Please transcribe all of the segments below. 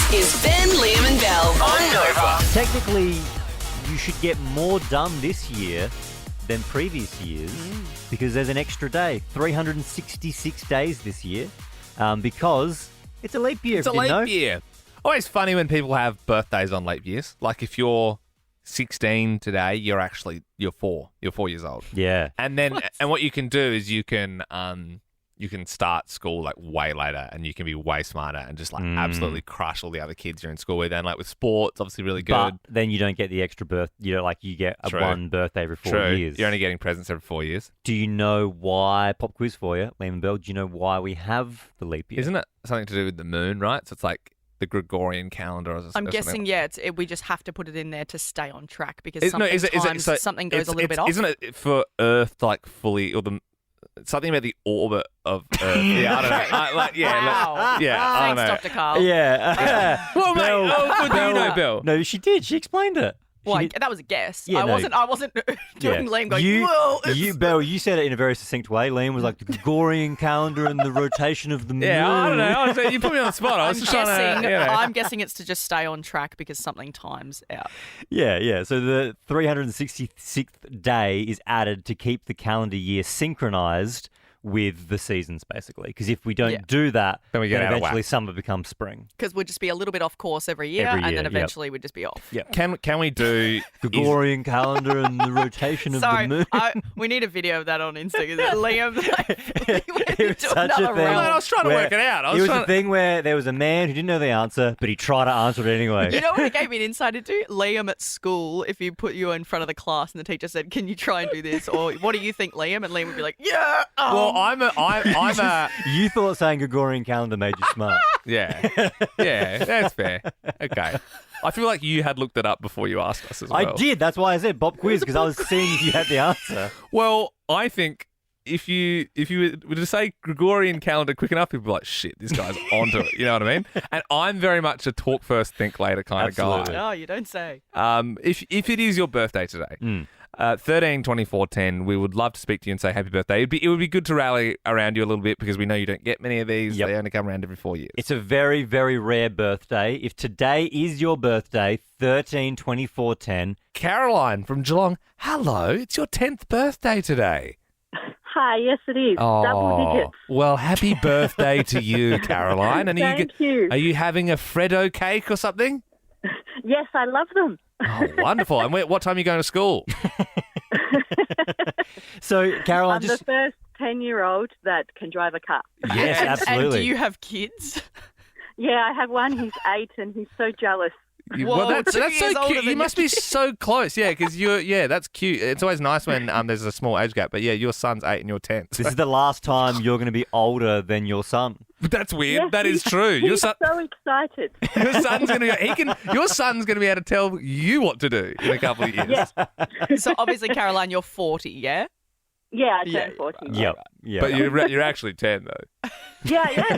This is Ben, Liam and Belle on Nova. Technically, you should get more done this year than previous years because there's an extra day, 366 days this year, because it's a leap year. It's a leap year. Always funny when people have birthdays on leap years. Like if you're 16 today, you're 4. You're 4 years old. Yeah. And then what you can do is you can start school like way later and you can be way smarter and just like absolutely crush all the other kids you're in school with. And like with sports, obviously really good. But then you don't get the extra birth. You get one birthday every 4 years. You're only getting presents every 4 years. Do you know why? Pop quiz for you, Liam and Belle. Do you know why we have the leap year? Isn't it something to do with the moon, right? So it's like the Gregorian calendar. I'm guessing, we just have to put it in there to stay on track because something goes a little bit off. Isn't it for Earth like fully or something about the orbit of Earth? Yeah, I don't know. Wow. I don't know. Thanks, Dr. Carl. Yeah. Well, mate, do you know, Belle? No, she did. She explained it. Well, that was a guess. Yeah, I wasn't doing Liam going, whoa. Belle, you said it in a very succinct way. Liam was like the Gregorian calendar and the rotation of the moon. Yeah, I don't know. You put me on the spot. I'm guessing it's to just stay on track because something times out. Yeah. So the 366th day is added to keep the calendar year synchronized with the seasons, basically. Because if we don't do that, then we get out of eventually whack. summer becomes spring. Because we'd just be a little bit off course every year, and then eventually we'd just be off. Yeah. Can we do Gregorian calendar and the rotation of the moon? We need a video of that on Instagram. Liam, it was such a thing. I was trying to work it out. It was a thing where there was a man who didn't know the answer, but he tried to answer it anyway. You know what it gave me an insight into? Liam at school, if you put you in front of the class and the teacher said, "Can you try and do this?" or "What do you think, Liam?" and Liam would be like, "Yeah." Well, I'm a. You thought saying Gregorian calendar made you smart. Yeah, that's fair. Okay. I feel like you had looked it up before you asked us as well. I did. That's why I said Bob Quiz, because I was seeing if you had the answer. Well, I think if you were to say Gregorian calendar quick enough, people would be like, shit, this guy's onto it. You know what I mean? And I'm very much a talk first, think later kind of guy. Oh, you don't say. If it is your birthday today, 13, 24, 10, we would love to speak to you and say happy birthday. It would be good to rally around you a little bit because we know you don't get many of these. Yep. They only come around every 4 years. It's a very, very rare birthday. If today is your birthday, 13, 24, 10. Caroline from Geelong, hello. It's your 10th birthday today. Hi, yes it is. Double digits. Well, happy birthday to you, Caroline. And Thank you. Are you having a Freddo cake or something? Yes, I love them. Oh, wonderful. And what time are you going to school? So, Caroline, I'm the first 10-year-old that can drive a car. Yes, absolutely. And do you have kids? Yeah, I have one. He's 8 and he's so jealous. Well, that's so cute. You than must be so close. Yeah, because that's cute. It's always nice when there's a small age gap. But yeah, your son's 8 and you're 10. This is the last time you're going to be older than your son. But that's weird. Yes, that is true. He's so excited. Your son's going to your son's going to be able to tell you what to do in a couple of years. Yeah. So obviously, Caroline, you're 40, yeah? Yeah, I turned 40. Yep. But you're actually 10 though. Yeah.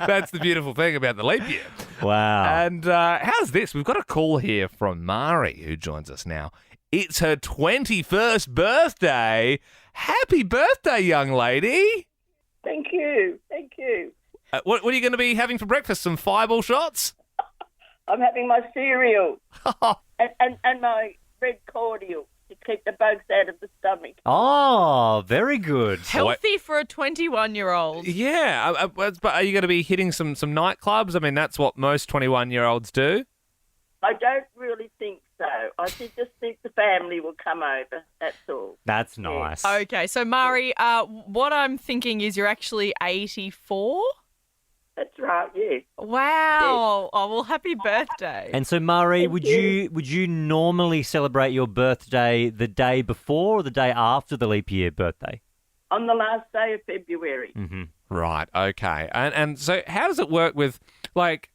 That's the beautiful thing about the leap year. Wow. And how's this? We've got a call here from Mari who joins us now. It's her 21st birthday. Happy birthday, young lady. Thank you. What are you going to be having for breakfast? Some Fireball shots? I'm having my cereal and my red cordial to keep the bugs out of the stomach. Oh, very good. Healthy for a 21-year-old. Yeah. But are you going to be hitting some nightclubs? I mean, that's what most 21-year-olds do. I don't really think so. I just think the family will come over. That's all. That's nice. Okay, so Mari, what I'm thinking is you're actually 84? That's right, yes. Wow. Yes. Oh, well, happy birthday. And so, Mari, would you normally celebrate your birthday the day before or the day after the leap year birthday? On the last day of February. Mm-hmm. Right, okay. And so how does it work with, like,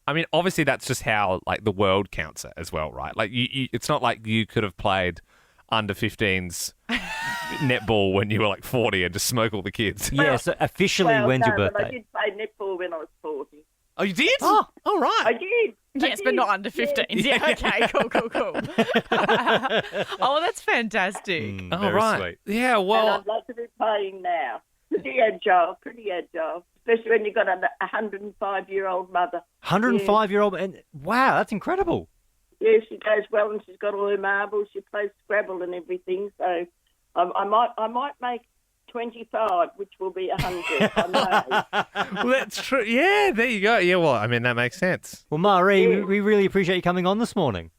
I mean, obviously that's just how, like, the world counts it as well, right? Like, you it's not like you could have played under 15s netball when you were, like, 40 and just smoke all the kids. Yeah, so officially, when's your birthday? But I did play netball when I was 40. Oh, you did? Oh, all right. I did. Yes, but not under 15s. Yeah, okay, cool. Oh, that's fantastic. Oh, right. Sweet. Yeah, well... And I'd like to be playing now. Pretty agile. Especially when you've got a 105-year-old mother. 105-year-old, and wow, that's incredible. Yeah, she goes well and she's got all her marbles. She plays Scrabble and everything. So I might make 25, which will be 100. I know. Well, that's true. Yeah, there you go. Yeah, well, I mean, that makes sense. Well, Marie, Yeah. we really appreciate you coming on this morning.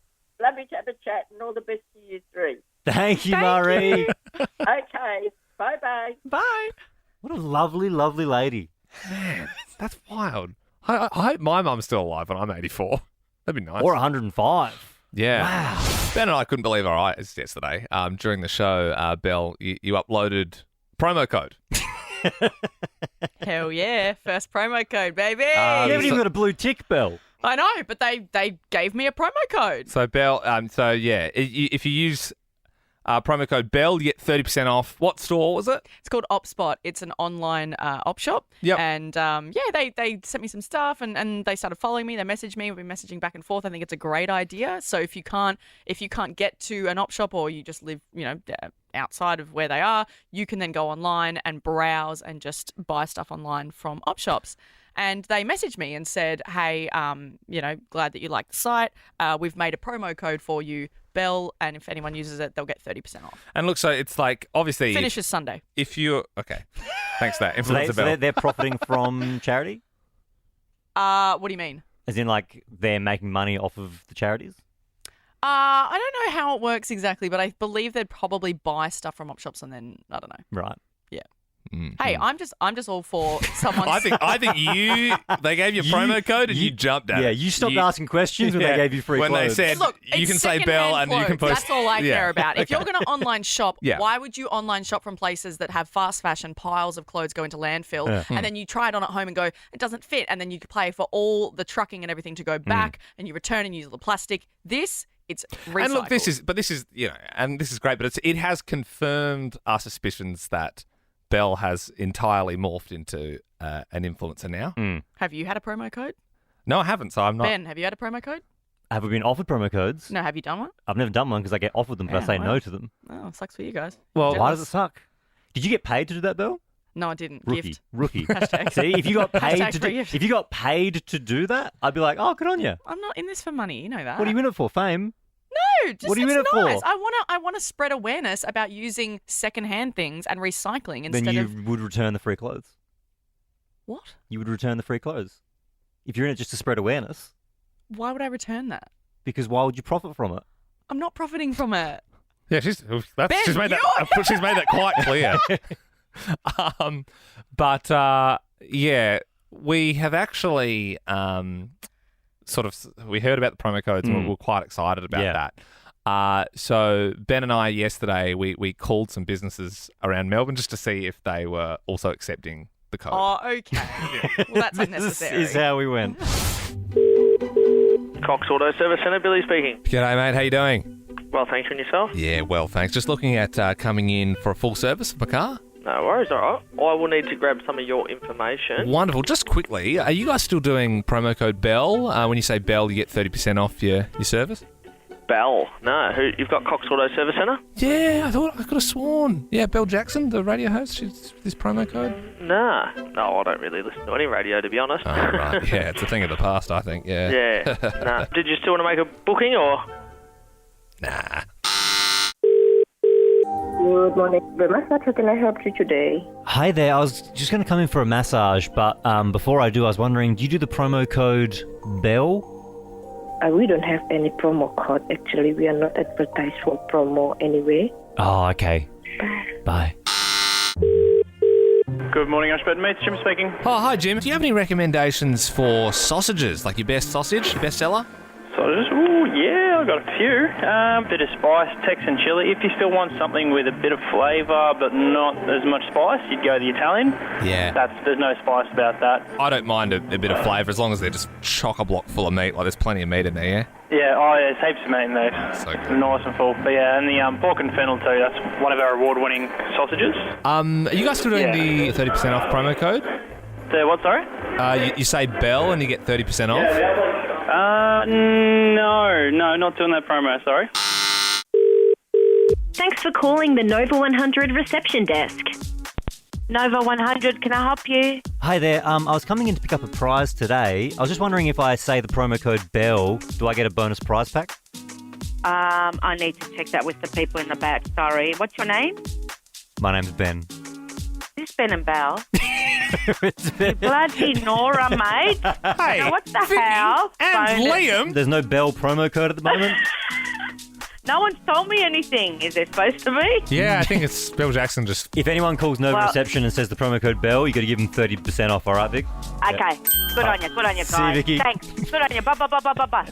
Lovely to have a chat and all the best to you three. Thank you, Marie. Okay, bye-bye. Bye. What a lovely, lovely lady. Man, that's wild. I hope my mum's still alive when I'm 84. That'd be nice. Or 105. Yeah. Wow. Ben and I couldn't believe our eyes yesterday. During the show, Belle, you uploaded promo code. Hell yeah. First promo code, baby. You haven't even got a blue tick, Belle. I know, but they gave me a promo code. So Belle, if you use promo code Belle, you get 30% off. What store was it? It's called OpSpot. It's an online op shop. Yep. And they sent me some stuff and they started following me. They messaged me. We've been messaging back and forth. I think it's a great idea. So if you can't get to an op shop or you just live, outside of where they are, you can then go online and browse and just buy stuff online from op shops. And they messaged me and said, hey, glad that you like the site. We've made a promo code for you, Belle, and if anyone uses it, they'll get 30% off. And look, so it's like, obviously... Finishes Sunday. If you're... Okay. Thanks for that. So Influencer Belle. they're profiting from charity? What do you mean? As in, like, they're making money off of the charities? I don't know how it works exactly, but I believe they'd probably buy stuff from op shops and then, I don't know. Right. Yeah. Mm-hmm. Hey, I'm just all for someone. I think they gave you a promo code and you jumped at it. Yeah, you stopped asking questions when they gave you free when clothes. they said, Look, you it's can say secondhand Belle and you can clothes. post... That's all I Yeah. care about. If you're going to online shop, Yeah. why would you online shop from places that have fast fashion, piles of clothes go into landfill, and then you try it on at home and go, it doesn't fit, and then you pay for all the trucking and everything to go back, and you return and use all the plastic. It's recycled. And look, this is great, but it has confirmed our suspicions that Belle has entirely morphed into an influencer now. Have you had a promo code? No, I haven't, so I'm not... Ben, have you had a promo code? Have we been offered promo codes? No, have you done one? I've never done one because I get offered them, but I Yeah, say well. no to them. Oh, sucks for you guys. Well, Why does it suck? Did you get paid to do that, Belle? No, I didn't. Rookie. Gift. Hashtag. See, if you got paid Hashtag to free do, gift. if you got paid to do that, I'd be like, oh, good on you. I'm not in this for money. You know that. What are you in it for? Fame? No, just What are you it's in it for? nice. I want to spread awareness about using secondhand things and recycling instead Then you of would return the free clothes. what? You would return the free clothes. If you're in it just to spread awareness, Why would I return that? because why would you profit from it? I'm not profiting from it. Yeah, she's made that quite clear. We have actually we heard about the promo codes and we were quite excited about that. So Ben and I yesterday we called some businesses around Melbourne just to see if they were also accepting the code. Oh, okay. Well, that's unnecessary. This is how we went. Cox Auto Service Centre, Billy speaking. G'day, mate. How you doing? Well, thanks, and yourself? Yeah, well, thanks. Just looking at coming in for a full service of my car. No worries, all right. I will need to grab some of your information. Wonderful. Just quickly, are you guys still doing promo code Belle? When you say Belle, you get 30% off your service? Belle. No, you've got Cox Auto Service Centre? Yeah, I could have sworn. Yeah, Belle Jackson, the radio host, she's this promo code. Nah. No, I don't really listen to any radio, to be honest. Oh, right. Yeah, it's a thing of the past, I think. Yeah. Yeah. Nah. Did you still want to make a booking, or...? Nah. Good morning, Massage. How can I help you today? Hi there. I was just going to come in for a massage, but before I do, I was wondering, do you do the promo code Belle? We don't have any promo code. Actually, we are not advertised for promo anyway. Oh, okay. Bye. Good morning, Ashburton Meats. Jim speaking. Oh, hi, Jim. Do you have any recommendations for sausages? Like your best sausage, your best seller? Sausages? Ooh, yeah, I've got a few. Bit of spice, Texan chili. If you still want something with a bit of flavour but not as much spice, you'd go the Italian. Yeah. There's no spice about that. I don't mind a bit of flavour as long as they're just chock-a-block full of meat. Like there's plenty of meat in there, yeah? Yeah, there's heaps of meat in there. So good. Nice and full. But yeah, and the pork and fennel too, that's one of our award-winning sausages. Are you guys still doing the 30% off promo code? The what, sorry? You say Belle and you get 30% off? No, not doing that promo, sorry. Thanks for calling the Nova 100 reception desk. Nova 100, can I help you? Hi there. I was coming in to pick up a prize today. I was just wondering if I say the promo code Belle, do I get a bonus prize pack? I need to check that with the people in the back. Sorry. What's your name? My name's Ben. This Ben and Belle. It's Ben. Bloody Nora, mate. Hey, Now, what the hell? and Phone- Liam. There's no Belle promo code at the moment. No one's told me anything. Is there supposed to be? Yeah, I think it's Bill Jackson just... If anyone calls Nova Well- Reception and says the promo code Belle, you got to give them 30% off, all right, Vic? Okay. Good on you. Good on you, guys. See you, Vicky. Thanks. Good on you. Bye, bye, bye, bye, bye, bye.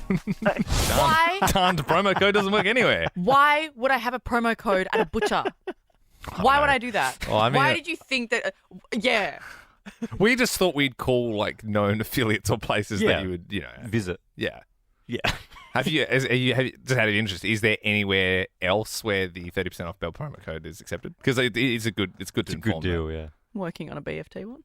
Why? Can't. The promo code doesn't work anywhere. Why would I have a promo code at a butcher? Why would I do that? Well, I mean, Why did you think that? Yeah. We just thought we'd call like known affiliates or places Yeah. that you would, Visit. yeah. Yeah. Have you just out of interest? Is there anywhere else where the 30% off Bell promo code is accepted? Because it's good to It's a good inform deal, yeah. Working on a BFT one.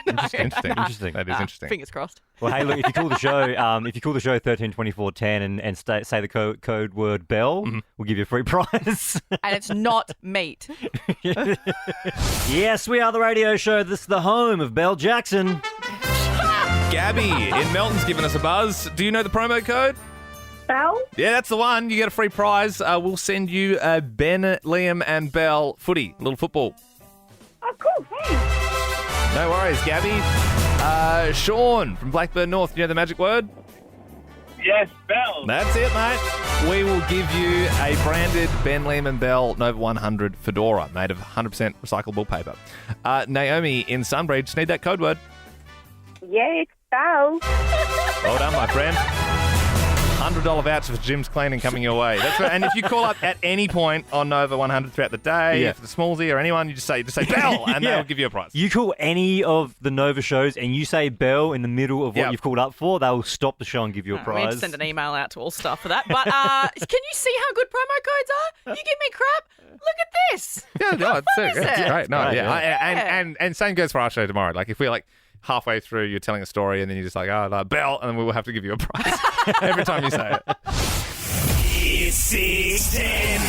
Interesting. Interesting. That is interesting. Fingers crossed. Well, hey, look, if you call the show, 132410 and say the code word Bell, we'll give you a free prize. And it's not meat. Yes, we are the radio show. This is the home of Belle Jackson. Gabby in Melton's given us a buzz. Do you know the promo code? Belle? Yeah, that's the one. You get a free prize. We'll send you Ben, Liam, and Belle footy, a little football. Oh, cool. Thanks. No worries, Gabby. Sean from Blackburn North. Do you know the magic word? Yes, Belle. That's it, mate. We will give you a branded Ben, Liam, and Belle Nova 100 fedora made of 100% recyclable paper. Naomi in Sunbridge. Just need that code word. Yeah, it's Belle. Well done, my friend. $100 voucher for Jim's Cleaning coming your way. That's right. And if you call up at any point on Nova 100 throughout the day, if the Smallsy or anyone, you just say Belle, and they'll give you a prize. You call any of the Nova shows and you say Belle in the middle of what you've called up for, they'll stop the show and give you a We prize. have to send an email out to all staff for that. But can you see how good promo codes are? You give me crap. Look at this. Yeah, no, it's is it's it? great. No, Right, and same goes for our show tomorrow. Like if we're like halfway through, you're telling a story, and then you're just like, Belle, and then we will have to give you a prize every time you say it. It's 610.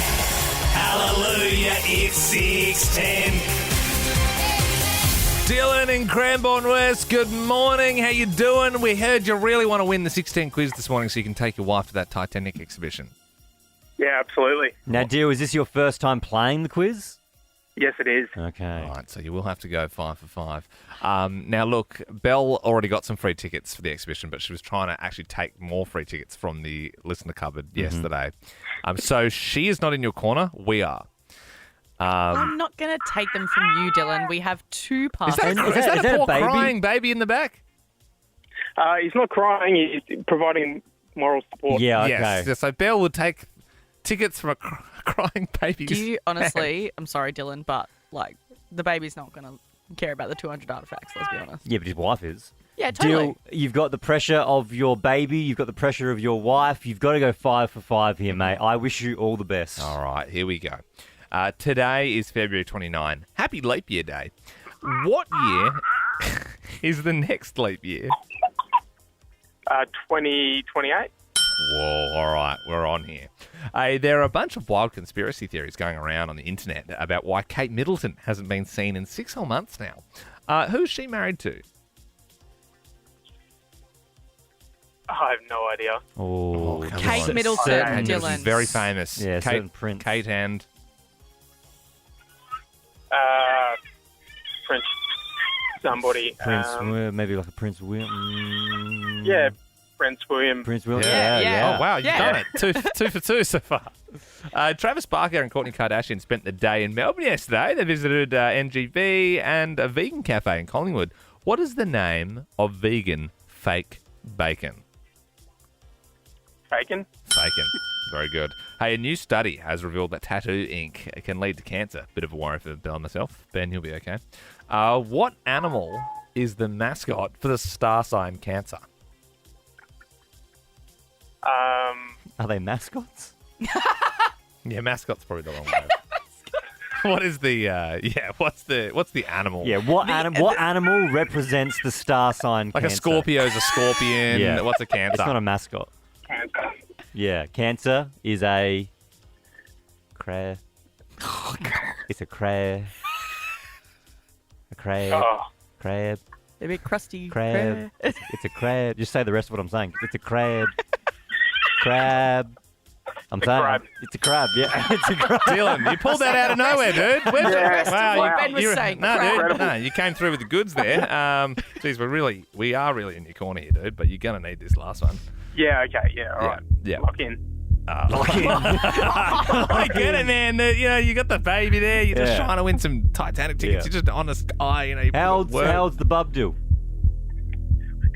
Hallelujah, it's 610. Dylan in Cranbourne West, good morning. How you doing? We heard you really want to win the 610 quiz this morning so you can take your wife to that Titanic exhibition. Yeah, absolutely. Now, Dio, is this your first time playing the quiz? Yes, it is. Okay. All right, so you will have to go 5 for 5. Now, look, Belle already got some free tickets for the exhibition, but she was trying to actually take more free tickets from the listener cupboard yesterday. So she is not in your corner. We are. I'm not going to take them from you, Dylan. We have two Is passes. that, is is that that a a poor baby? crying baby in the back? He's not crying. He's providing moral support. Yeah, okay. Yes. So Belle would take tickets from a crying baby. Do you honestly, I'm sorry, Dylan, but like the baby's not going to care about the 200 artifacts, let's be honest. Yeah, but his wife is. Yeah, totally. Dill, you've got the pressure of your baby, you've got the pressure of your wife. You've got to go 5 for 5 here, mate. I wish you all the best. All right, here we go. Today is February 29. Happy Leap Year Day. What year is the next leap year? 2028. Whoa, all right, we're on here. There are a bunch of wild conspiracy theories going around on the internet about why Kate Middelton hasn't been seen in 6 whole months now. Who's she married to? I have no idea. Oh, come Kate on. Middelton, Certain- Dylan. She's very famous. Yeah, Kate, certain Prince. Kate and... Prince. Somebody. Prince, maybe like a Prince William. Yeah, Prince William. Prince William. Yeah, yeah. Oh, wow, you've Yeah. done it. Two for two so far. Travis Barker and Kourtney Kardashian spent the day in Melbourne yesterday. They visited NGV and a vegan cafe in Collingwood. What is the name of vegan fake bacon? Bacon. Bacon. Very good. Hey, a new study has revealed that tattoo ink can lead to cancer. Bit of a worry for Belle and myself. Ben, you'll be okay. What animal is the mascot for the star sign Cancer? Are they mascots? Yeah, mascot's probably the wrong word. What is the what's the animal? Yeah, what animal represents the star sign Like Cancer? a Scorpio's a scorpion. Yeah. What's a Cancer? It's not a mascot. Cancer. Yeah, Cancer is a it's a crab. A crab. Oh, crab. They're a bit crusty. Crab. It's a crab. Just say the rest of what I'm saying. It's a crab. Crab. I'm saying crab. it's a crab. Yeah, it's a crab. Dylan, you pulled that out of nowhere, dude. Where's the rest of what Ben was saying? No, Crab. dude, no, you came through with the goods there. Geez, we are really in your corner here, dude. But you're gonna need this last one. Yeah, okay, yeah, all right. Yeah. Lock in. I get it, man. You got the baby there. You're just trying to win some Titanic tickets. Yeah. You're just on the sky. You How old's the bub do?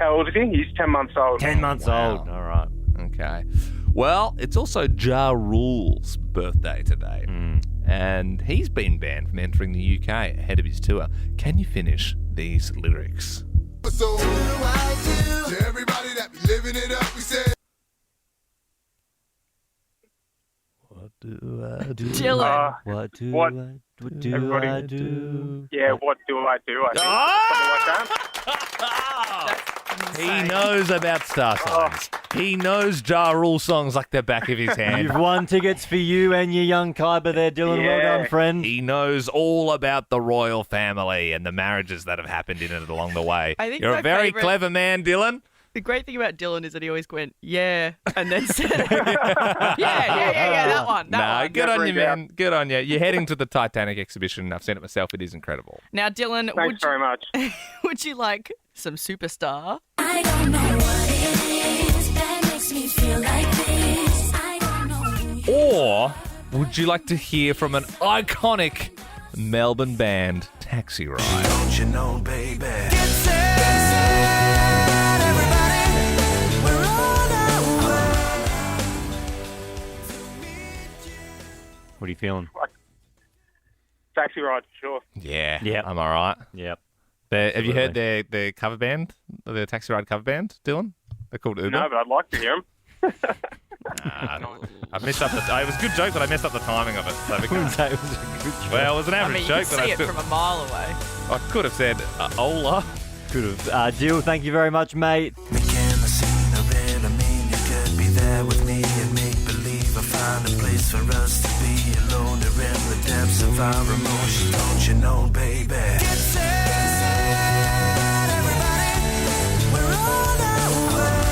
How old is he? He's 10 months old. 10 months old. All right. Okay. Well, it's also Ja Rule's birthday today. And he's been banned from entering the UK ahead of his tour. Can you finish these lyrics? So what do I do? To everybody that be living it up, we say. What do I do? Dylan. What do what- I do? Yeah, what do I do? I think. Something like that. He knows about star signs. He knows Ja Rule songs like the back of his hand. You've won tickets for you and your young Khyber there, Dylan. Well Yeah. done, friend. He knows all about the royal family and the marriages that have happened in it along the way. I think You're my a very favourite- clever man, Dylan. The great thing about Dylan is that he always went, yeah, and then said, yeah, that one. That one. Good on you, Never in man. Good on you. You're heading to the Titanic exhibition. I've seen it myself. It is incredible. Now, Dylan, Thanks very much. would you like some Superstar? I don't know what it is that makes me feel like this. I don't know. Or would you like to hear from an iconic Melbourne band, Taxiride? Don't you know, baby? What are you feeling? Taxiride, sure. Yeah. Yep. I'm all right. Yep. Have you heard their cover band, the Taxiride cover band, Dylan? They're called Uber. No, but I'd like to hear him. I messed up it was a good joke, but I messed up the timing of it. So I wouldn't say it was a good joke. well, it was an I average mean, you joke, can but see I, it from a mile away. I could have said Ola. Could have. Jill, thank you very much, mate. Me can see no better mean you could be there with me and make believe I find a place for us to be alone and in the depths of our emotions. Don't you know, baby? Get set, everybody. We're on our way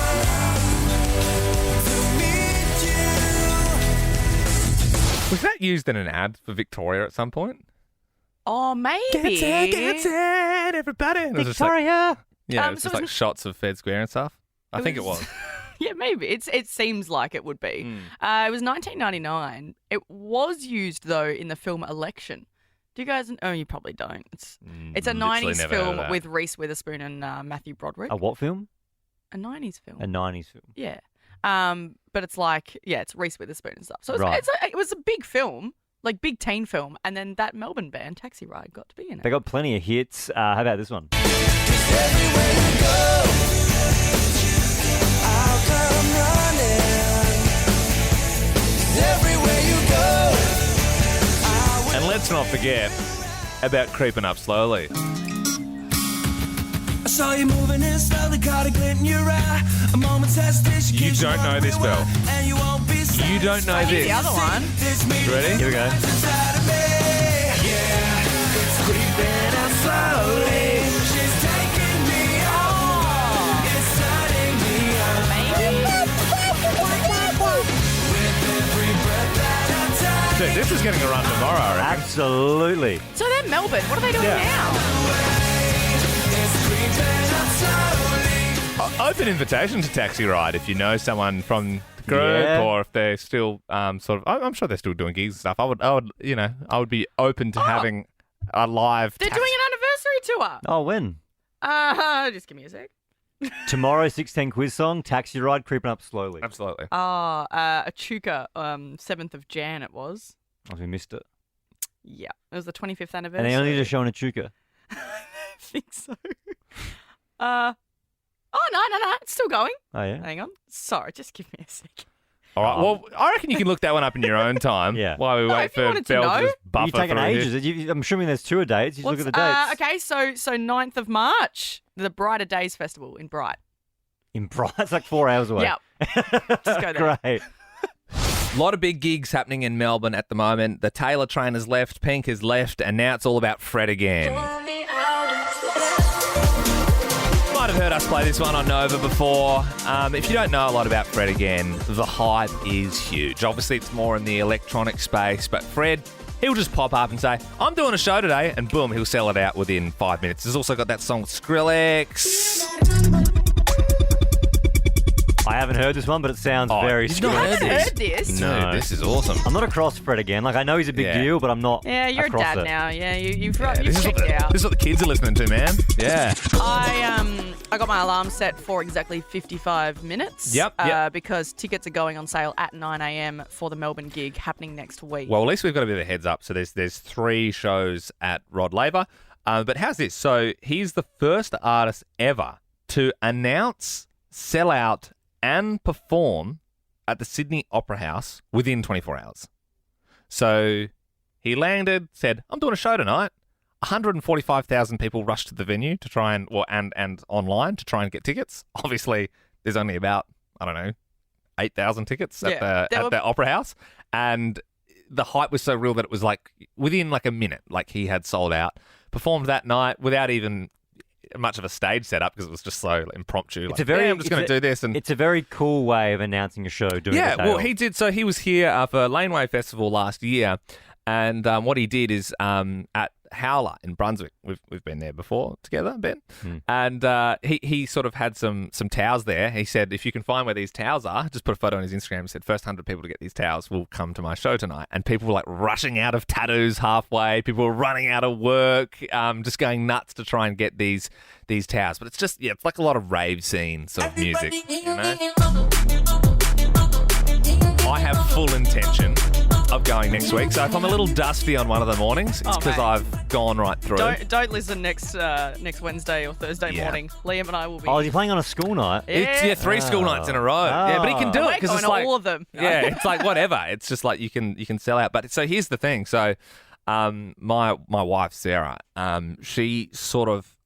to meet you. Was that used in an ad for Victoria at some point? Oh, maybe. Everybody. It was just like, Victoria. yeah, it was so just like shots of Fed Square and stuff. I think it was. Yeah, maybe. It seems like it would be. It was 1999. It was used, though, in the film Election. Do you guys... Oh, you probably don't. It's a literally 90s never heard of film that. with Reese Witherspoon and Matthew Broderick. A what film? A 90s film. A 90s film. Yeah. But it's like, it's Reese Witherspoon and stuff. So Right. it was a big film, like big teen film. And then that Melbourne band, Taxiride, got to be in it. They got plenty of hits. How about this one? Everywhere you go, I'll come running. Everywhere you go, I will. And let's not forget about Creeping Up Slowly. I saw you moving in slowly, caught a glint in your eye. A moment's hesitation. You don't know this, Belle. And you won't be You don't know Here's this. the other one. Ready? Here we go. Inside of me. Yeah, it's creeping up slowly. She's taking me on. It's turning me on. With every breath that I take. Dude, this is getting a run tomorrow, I reckon. Absolutely. So they're Melbourne. What are they doing now? It's creeping up slowly. Open invitation to Taxiride if you know someone from the group Yeah. or if they're still sort of. I'm sure they're still doing gigs and stuff. I would be open to having a live. They're doing an anniversary tour. Oh, when? Just give me a sec. Tomorrow, 6:10 quiz song, Taxi Ride, Creeping Up Slowly. Absolutely. Echuca, 7th of Jan it was. Oh, we missed it. Yeah, it was the 25th anniversary. And they only just showing a Chuka. I think so. No, it's still going. Oh, yeah? Hang on. Sorry, just give me a sec. All right. Well, I reckon you can look that one up in your own time. Yeah. While we wait if you for wanted to Belle know. to just buffer You're taking through here. ages. I'm assuming there's tour dates. You just look at the dates. Okay, so 9th of March, the Brighter Days Festival in Bright. In Bright, it's like 4 hours away. Yep. Just go there. Great. A lot of big gigs happening in Melbourne at the moment. The Taylor train has left, Pink has left, and now it's all about Fred again. just play this one on Nova before. If you don't know a lot about Fred again, the hype is huge. Obviously, it's more in the electronic space, but Fred, he'll just pop up and say, I'm doing a show today, and boom, he'll sell it out within 5 minutes. He's also got that song with Skrillex. I haven't heard this one, but it sounds very you've not Skrillex. heard I haven't heard this. No, this is awesome. I'm not across Fred again. Like, I know he's a big Yeah. deal, but I'm not. Yeah, you're a across dad it. now. Yeah, you've Yeah, you've checked out. this is what the kids are listening to, man. Yeah. I got my alarm set for exactly 55 minutes. Yep. Because tickets are going on sale at 9 a.m. for the Melbourne gig happening next week. Well, at least we've got a bit of a heads up. So there's 3 shows at Rod Laver. But how's this? So he's the first artist ever to announce, sell out, and perform at the Sydney Opera House within 24 hours. So he landed, said, I'm doing a show tonight. 145,000 people rushed to the venue to try and online to try and get tickets. Obviously, there's only about, 8,000 tickets at the Opera House. And the hype was so real that it was like within like a minute, like he had sold out, performed that night without even much of a stage setup because it was just so impromptu. It's I'm just going to do this. And it's a very cool way of announcing a show. Doing yeah, it well, he did. So he was here for Laneway Festival last year, and what he did is at Howler in Brunswick. We've been there before together, Ben, and he sort of had some towels there. He said, if you can find where these towels are, just put a photo on his Instagram. He said, first 100 people to get these towels will come to my show tonight. And people were like rushing out of tattoos halfway. People were running out of work, just going nuts to try and get these towels. But it's just it's like a lot of rave scene sort of music, you know. I have full intention of going next week. So if I'm a little dusty on one of the mornings, it's because I've gone right through. Don't listen next Wednesday or Thursday morning. Liam and I will be. Oh, is he playing on a school night? It's 3 school nights in a row. Yeah, but he can do it because it's like all of them. Yeah, it's like whatever. It's just like you can sell out. But so here's the thing. So my wife Sarah, she sort of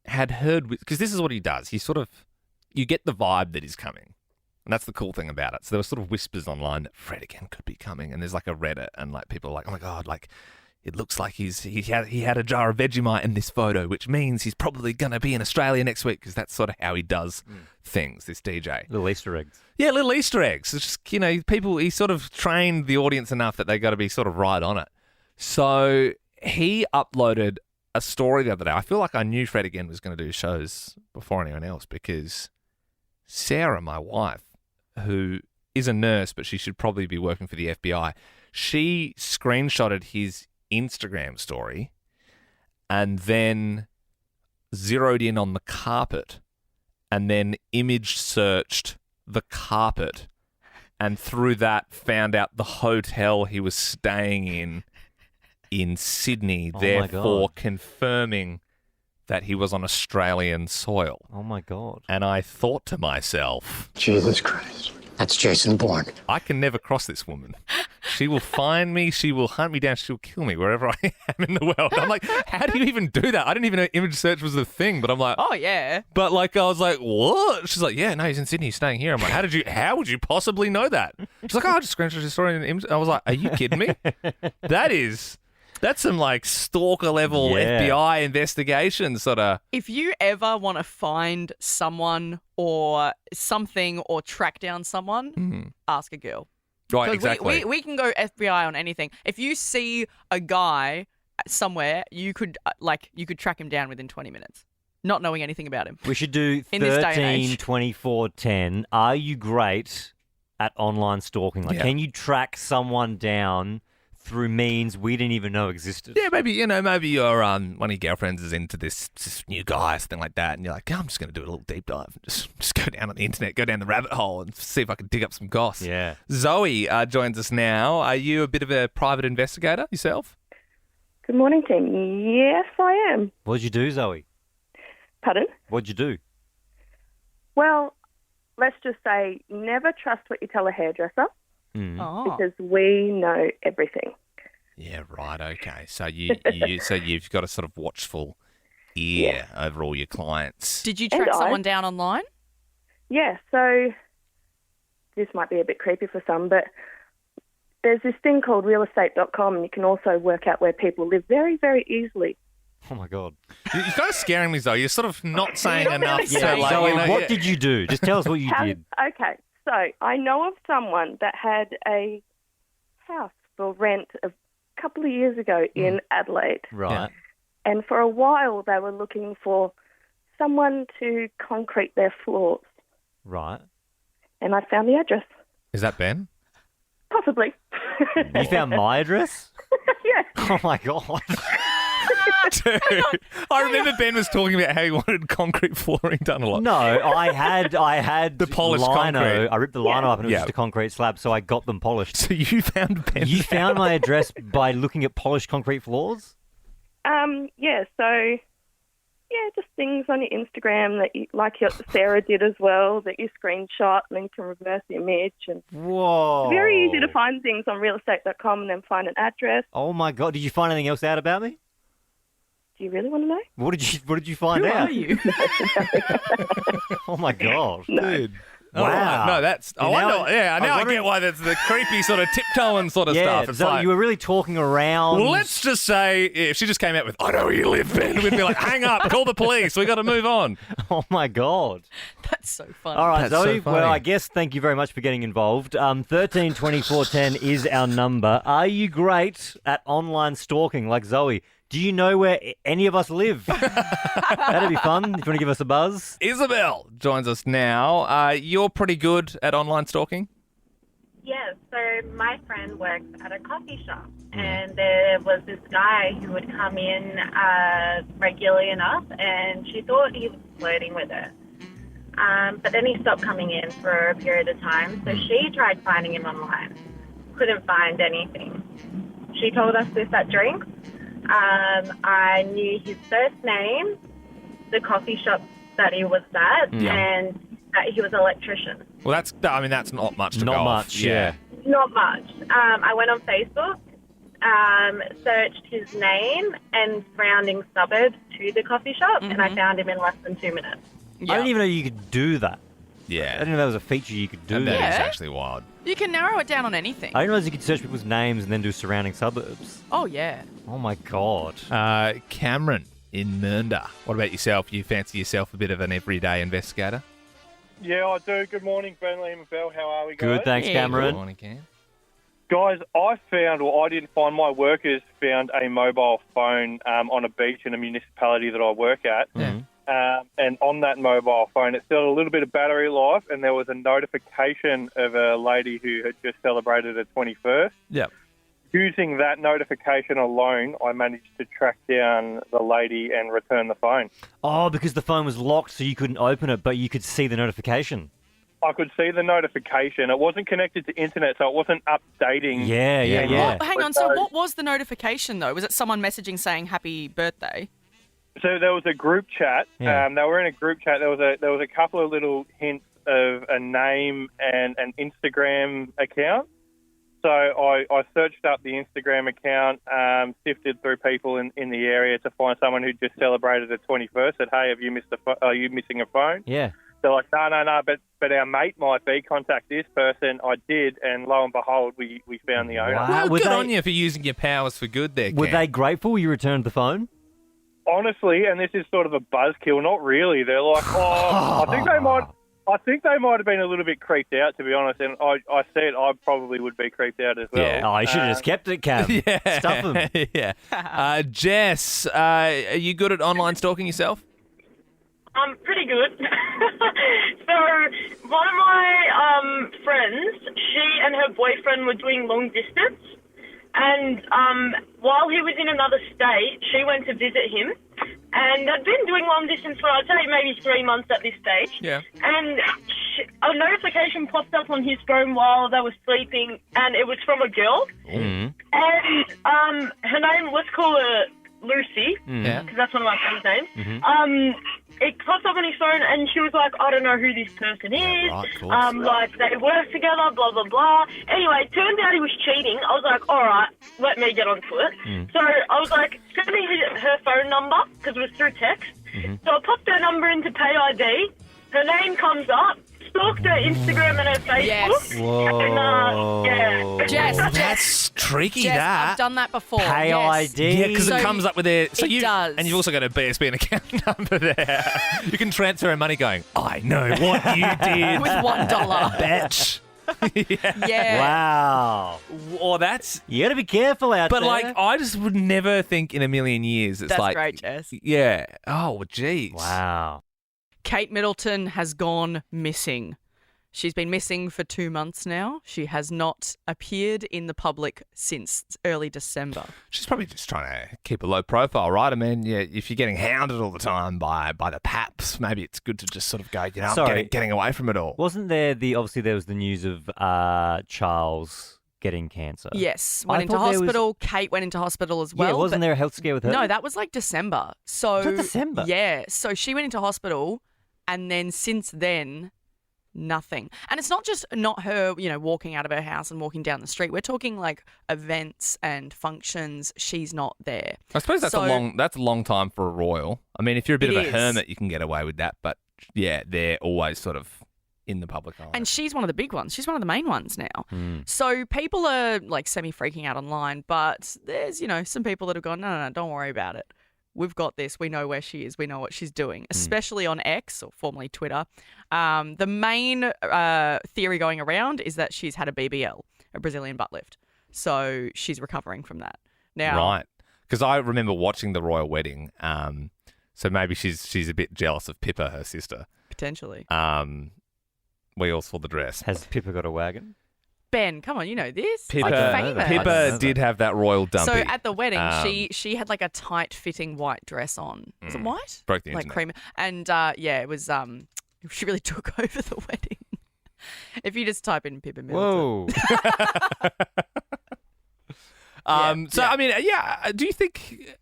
had heard because this is what he does. You get the vibe that he's coming. And that's the cool thing about it. So there were sort of whispers online that Fred again could be coming, and there's like a Reddit, and like people are like, oh my god, like it looks like he had a jar of Vegemite in this photo, which means he's probably gonna be in Australia next week because that's sort of how he does things. This DJ, Little Easter eggs. yeah, little Easter eggs. It's just people. He sort of trained the audience enough that they got to be sort of right on it. So he uploaded a story the other day. I feel like I knew Fred again was going to do shows before anyone else because Sarah, my wife, who is a nurse, but she should probably be working for the FBI. She screenshotted his Instagram story and then zeroed in on the carpet and then image searched the carpet and through that found out the hotel he was staying in Sydney, therefore confirming that he was on Australian soil. Oh, my God. And I thought to myself, Jesus Christ. That's Jason Bourne. I can never cross this woman. She will find me. She will hunt me down. She'll kill me wherever I am in the world. I'm like, how do you even do that? I didn't even know image search was the thing, but I'm like, oh, yeah. But like, I was like, what? She's like, yeah, no, he's in Sydney. He's staying here. I'm like, how would you possibly know that? She's like, oh, I just screenshot his story in the image. I was like, are you kidding me? That's some like stalker level FBI investigation sort of. If you ever want to find someone or something or track down someone, ask a girl. Right, exactly. We can go FBI on anything. If you see a guy somewhere, you could track him down within 20 minutes, not knowing anything about him. We should do In this day and 13, age. 24, 10. Are you great at online stalking? Like, can you track someone down through means we didn't even know existed? Yeah, maybe your one of your girlfriends is into this new guy, something like that, and you're like, I'm just going to do a little deep dive and just go down on the internet, go down the rabbit hole, and see if I can dig up some goss. Yeah. Zoe joins us now. Are you a bit of a private investigator yourself? Good morning, team. Yes, I am. What'd you do, Zoe? Pardon? What'd you do? Well, let's just say never trust what you tell a hairdresser. Because we know everything. Yeah, right. Okay, so you've got a sort of watchful ear over all your clients. Did you track someone down online? Yeah. So this might be a bit creepy for some, but there's this thing called realestate.com, and you can also work out where people live very, very easily. Oh, my God. You're kind of scaring me, Zoe. You're sort of not saying enough. Yeah, so, like, Zoe, you know, what did you do? Just tell us what you did. Okay, so I know of someone that had a house for rent a couple of years ago in Adelaide. Right. And for a while they were looking for someone to concrete their floors. Right. And I found the address. Is that Ben? Possibly. You found my address? Yeah. Oh, my God. Dude, I remember Ben was talking about how he wanted concrete flooring done a lot. No, I had the polished lino. concrete. I ripped the lino up and it was just a concrete slab, so I got them polished. So you found Ben's You found my address by looking at polished concrete floors? Yeah, so just things on your Instagram that you, like Sarah did as well, that you screenshot and then you can reverse the image. And Whoa. it's very easy to find things on realestate.com and then find an address. Oh, my God. Did you find anything else out about me? Do you really want to know? What did you find Who out? are you? Oh, my God. Dude. Wow. No, that's... Now I get why that's the creepy sort of tiptoeing sort of stuff. It's so like, you were really talking around... well, let's just say if she just came out with, I know where you live, Ben, we'd be like, hang up, call the police, we got to move on. Oh, my God. That's so funny. All right, That's Zoe, so funny. well, I guess thank you very much for getting involved. 13 24 10 is our number. Are you great at online stalking like Zoe? Do you know where any of us live? That'd be fun. If you want to give us a buzz. Isabel joins us now. You're pretty good at online stalking? Yeah, so my friend works at a coffee shop, and there was this guy who would come in regularly enough, and she thought he was flirting with her. But then he stopped coming in for a period of time, so she tried finding him online. Couldn't find anything. She told us this at drinks. I knew his first name, the coffee shop that he was at, and that he was an electrician. Well, that's not much to go Not off. much, yeah. Not much. I went on Facebook, searched his name and surrounding suburbs to the coffee shop, and I found him in less than 2 minutes. I didn't even know you could do that. Yeah. I didn't know that was a feature you could do. And that that. is actually wild. You can narrow it down on anything. I didn't realize you could search people's names and then do surrounding suburbs. Oh, yeah. Oh, my God. Cameron in Mernda. What about yourself? You fancy yourself a bit of an everyday investigator? Yeah, I do. Good morning, Ben, Liam and Belle. How are we, guys? Good, thanks, Cameron. Good morning, Cam. Guys, I didn't find, my workers found a mobile phone on a beach in a municipality that I work at. Mm. And on that mobile phone, it still had a little bit of battery life, and there was a notification of a lady who had just celebrated her 21st. Yep. Using that notification alone, I managed to track down the lady and return the phone. Oh, because the phone was locked, so you couldn't open it, but you could see the notification. I could see the notification. It wasn't connected to internet, so it wasn't updating. Yeah. Well, hang on. So what was the notification, though? Was it someone messaging saying happy birthday? So there was a group chat. Yeah. They were in a group chat. There was a couple of little hints of a name and an Instagram account. So I searched up the Instagram account, sifted through people in the area to find someone who just celebrated their 21st. Said, "Hey, have you missed are you missing a phone?" Yeah. They're like, no, but our mate might be. Contact this person. I did, and lo and behold, we found the owner. Wow. Well, Was good they- on you for using your powers for good there, Were Cam. they grateful you returned the phone? Honestly, and this is sort of a buzzkill, not really. They're like, I think they might have been a little bit creeped out, to be honest. And I said I probably would be creeped out as well. Yeah. Oh, you should have just kept it, Cam. Yeah. Stuff them. Yeah. Jess, are you good at online stalking yourself? I'm pretty good. So one of my friends, she and her boyfriend were doing long distance, and while he was in another state, she went to visit him, and had been doing long distance for, I'd say, maybe 3 months at this stage. Yeah. And a notification popped up on his phone while they were sleeping, and it was from a girl. Mm. And her name, let's call her Lucy, Yeah. because that's one of my friend's names. Mm-hmm. It popped up on his phone, and she was like, I don't know who this person is. right, of course. Like, they work together, blah, blah, blah. Anyway, it turned out he was cheating. I was like, all right, let me get onto it. So I was like, send me her phone number, because it was through text. So I popped her number into Pay ID. Her name comes up. stalked her Instagram and her Facebook. Yes. Whoa. And, yeah. Jess, That's tricky, Jess, that. I've done that before. Pay yes. ID. Yeah, because So it comes up with their... So it does. And you've also got a BSB account number there. You can transfer money going, I know what you did. With $1. Bitch. Yeah. Wow. Or that's... You got to be careful out But, there. like, I just would never think in a million years it's That's like... great, Jess. Yeah. Oh, jeez. Wow. Kate Middelton has gone missing. She's been missing for 2 months now. She has not appeared in the public since early December. She's probably just trying to keep a low profile, right? I mean, yeah, if you're getting hounded all the time by the paps, maybe it's good to just sort of go, you know, Sorry. I'm getting away from it all. Wasn't there obviously there was the news of Charles getting cancer? Yes, I went into thought there was- hospital. Kate went into hospital as well. Yeah, wasn't but- there a health scare with her? No, that was like December. So Was that December? Yeah. So she went into hospital, and then since then, nothing. And it's not just not her, walking out of her house and walking down the street. We're talking like events and functions. She's not there. I suppose that's So- a long time for a royal. I mean, if you're a bit It of a is. hermit, you can get away with that. But yeah, they're always sort of in the public eye. And she's one of the big ones. She's one of the main ones now. Hmm. So people are like semi-freaking out online, but there's, some people that have gone, no, don't worry about it. We've got this. We know where she is. We know what she's doing, especially on X, or formerly Twitter. The main theory going around is that she's had a BBL, a Brazilian butt lift. So she's recovering from that. Now, Right. Because I remember watching the royal wedding. So maybe she's a bit jealous of Pippa, her sister. potentially. We all saw the dress. Has Pippa got a wagon? Ben, come on, you know this. Pippa, Like famous. Pippa did have that royal dumpy. So at the wedding, Um, she had like a tight-fitting white dress on. Was it white? Broke the like internet. cream. And it was. She really took over the wedding. If you just type in Pippa Middelton. Whoa. So I mean, do you think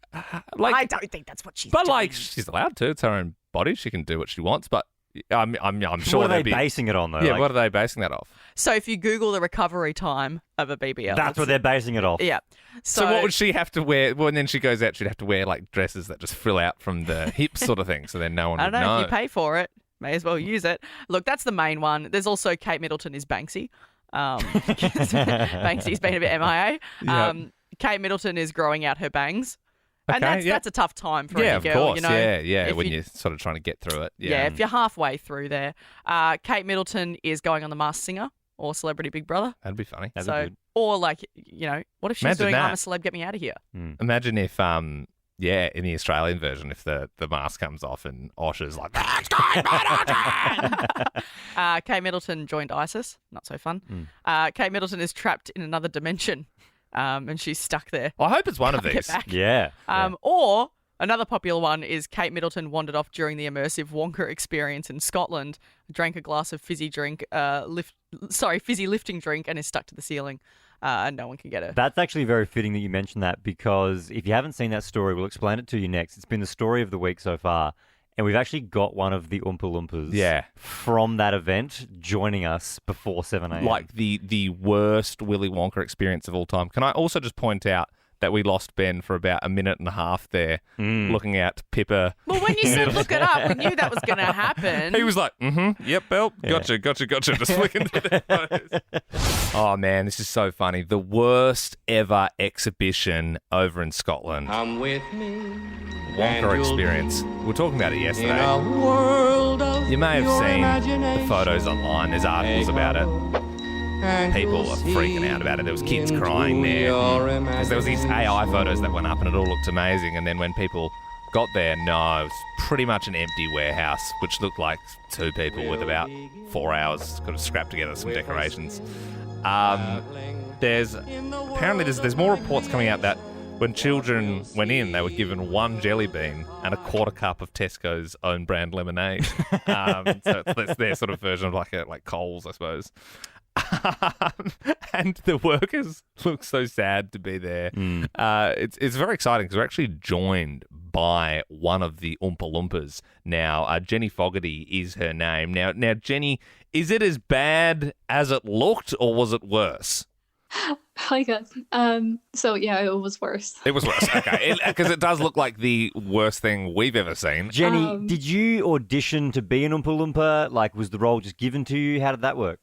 like I don't think that's what she's But doing. like she's allowed to. It's her own body. She can do what she wants. But I'm sure What are they they'd be- basing it on, though? Yeah, Like- what are they basing that off? So if you Google the recovery time of a BBL, That's what they're basing it off. Yeah. So what would she have to wear? Well, and then she goes out. She'd have to wear like dresses that just frill out from the hips, sort of thing. So then no one I would don't know. know. If you pay for it, may as well use it. Look, that's the main one. There's also Kate Middelton is Banksy. Banksy's been a bit MIA. Yep. Kate Middelton is growing out her bangs. And Okay, that's a tough time for yeah, any of girl, course. you know. Yeah. If When you- you're sort of trying to get through it. Yeah, if you're halfway through there. Kate Middleton is going on The Masked Singer or Celebrity Big Brother. That'd be funny. Or like, what if she's Imagine doing that. I'm a Celeb, Get Me Out of Here? Imagine if, in the Australian version, if the mask comes off and Osher's like, Kate Middleton joined ISIS. Not so fun. Kate Middleton is trapped in another dimension. And she's stuck there. I hope it's one of Can't get these. back. Yeah. Or another popular one is Kate Middleton wandered off during the immersive Wonka experience in Scotland, drank a glass of fizzy lifting drink, and is stuck to the ceiling, and no one can get her. That's actually very fitting that you mentioned that, because if you haven't seen that story, we'll explain it to you next. It's been the story of the week so far, and we've actually got one of the Oompa Loompas from that event joining us before 7 a.m. Like the worst Willy Wonka experience of all time. Can I also just point out that we lost Ben for about a minute and a half there looking at Pippa. Well, when you said look it up, we knew that was going to happen. He was like, yep, Belle, gotcha, just flicking through the photos. Oh, man, this is so funny. The worst ever exhibition over in Scotland. Come with me. Wonka experience. We were talking about it yesterday. In a world of You may have your seen the imagination. photos online. There's articles about it. People are freaking out about it. There was kids crying there. Because there was these AI photos that went up and it all looked amazing. And then when people got there, no, it was pretty much an empty warehouse, which looked like two people with about 4 hours could have scrapped together some decorations. There's more reports coming out that when children went in, they were given one jelly bean and a quarter cup of Tesco's own brand lemonade. So it's their sort of version of like Coles, I suppose. And the workers look so sad to be there. It's very exciting because we're actually joined by one of the Oompa Loompas now. Jenny Fogarty is her name. Now, Jenny, is it as bad as it looked or was it worse? Hi guys. So yeah, it was worse. It was worse. Okay, because it does look like the worst thing we've ever seen. Jenny, did you audition to be an Oompa Loompa? Like, was the role just given to you? How did that work?